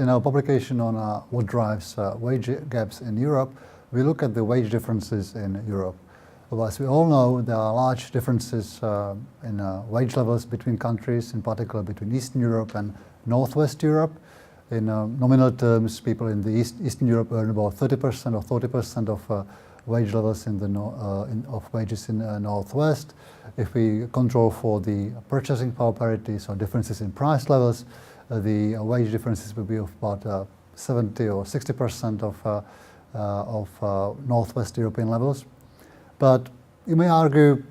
In our publication on what drives wage gaps in Europe, we look at the wage differences in Europe. Well, as we all know, there are large differences in wage levels between countries, in particular between Eastern Europe and Northwest Europe. In nominal terms, people in the Eastern Europe earn about 30% or 40% of wage levels of wages in Northwest. If we control for the purchasing power parities or differences in price levels, the wage differences will be of about 70 or 60% of Northwest European levels. But you may argue,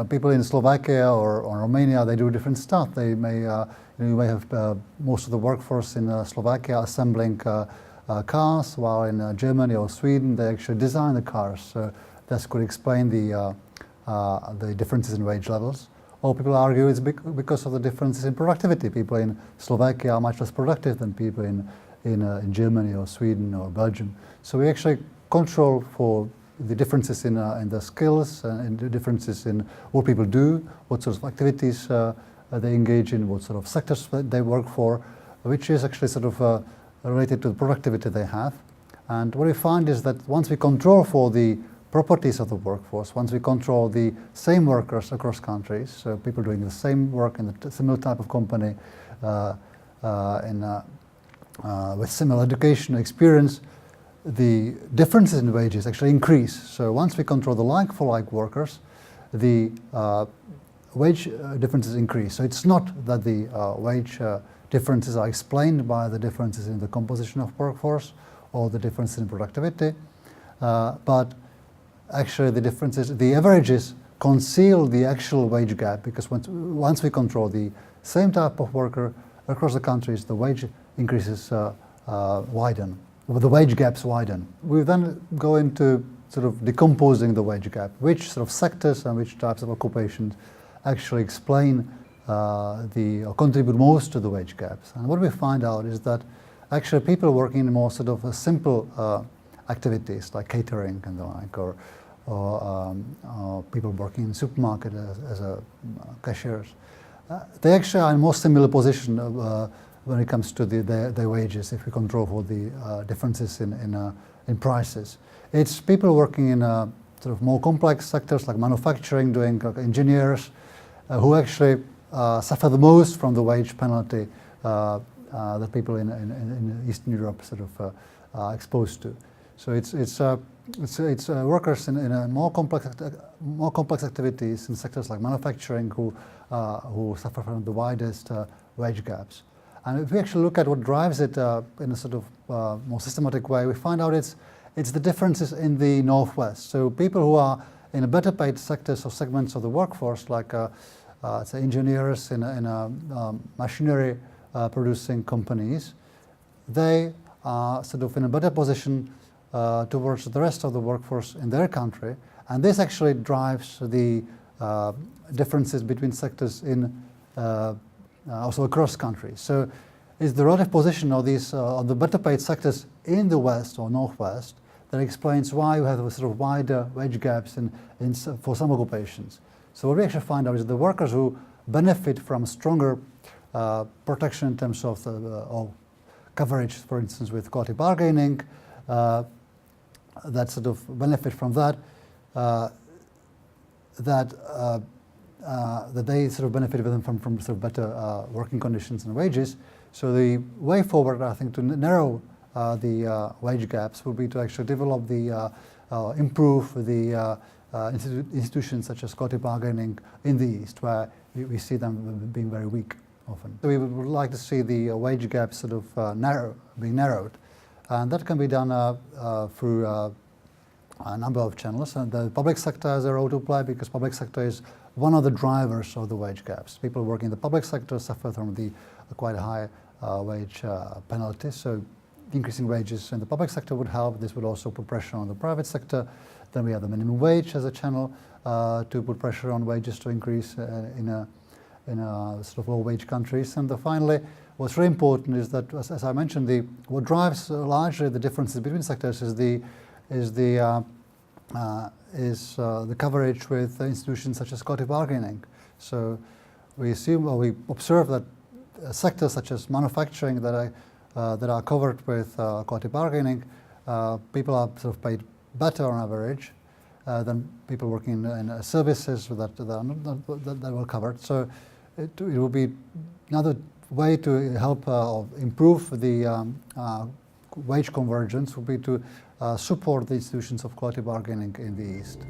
people in Slovakia or Romania, they do different stuff. They may, you may have most of the workforce in Slovakia assembling cars, while in Germany or Sweden they actually design the cars. So that could explain the differences in wage levels. Or people argue it's because of the differences in productivity. People in Slovakia are much less productive than people in Germany or Sweden or Belgium. So we actually control for the differences in the skills and the differences in what people do, what sort of activities they engage in, what sort of sectors they work for, which is actually sort of related to the productivity they have. And what we find is that once we control for the properties of the workforce, once we control the same workers across countries, so people doing the same work in a similar type of company, with similar education experience, the differences in wages actually increase. So once we control the like-for-like workers, the wage differences increase. So it's not that the wage differences are explained by the differences in the composition of workforce or the differences in productivity, but actually the differences, the averages conceal the actual wage gap, because once we control the same type of worker across the countries, the wage increases widen, the wage gaps widen. We then go into sort of decomposing the wage gap, which sort of sectors and which types of occupations actually explain or contribute most to the wage gaps. And what we find out is that actually people working in more sort of simple activities like catering and the like, or people working in the supermarket as cashiers, they actually are in a more similar position when it comes to their wages, if we control for the differences in prices. It's people working in sort of more complex sectors like manufacturing, doing like engineers, who actually suffer the most from the wage penalty that people in Eastern Europe sort of are exposed to. So it's workers in more complex activities in sectors like manufacturing who suffer from the widest wage gaps. And if we actually look at what drives it in a sort of more systematic way, we find out it's the differences in the Northwest. So people who are in a better paid sectors or segments of the workforce, like say engineers in machinery producing companies, they are sort of in a better position towards the rest of the workforce in their country, and this actually drives the differences between sectors in also across countries. So it's the relative position of these of the better paid sectors in the West or Northwest that explains why you have a sort of wider wage gaps for some occupations. So what we actually find out is the workers who benefit from stronger protection in terms of coverage, for instance, with collective bargaining, that sort of benefit from that, that they sort of benefit from sort of better working conditions and wages. So the way forward, I think, to narrow the wage gaps would be to actually develop improve the institutions such as collective bargaining in the East, where we see them being very weak often. So we would like to see the wage gap sort of being narrowed, and that can be done through a number of channels. And the public sector has a role to play, because public sector is one of the drivers of the wage gaps. People working in the public sector suffer from the quite high wage penalties. So increasing wages in the public sector would help. This would also put pressure on the private sector. Then we have the minimum wage as a channel to put pressure on wages to increase in a sort of low-wage countries. And finally, what's really important is that, as I mentioned, what drives largely the differences between sectors is the coverage with institutions such as collective bargaining. So we observe that sectors such as manufacturing that that are covered with collective bargaining, people are sort of paid better on average than people working in services that were covered. So it will be another way to help improve the wage convergence would be to support the institutions of collective bargaining in the East.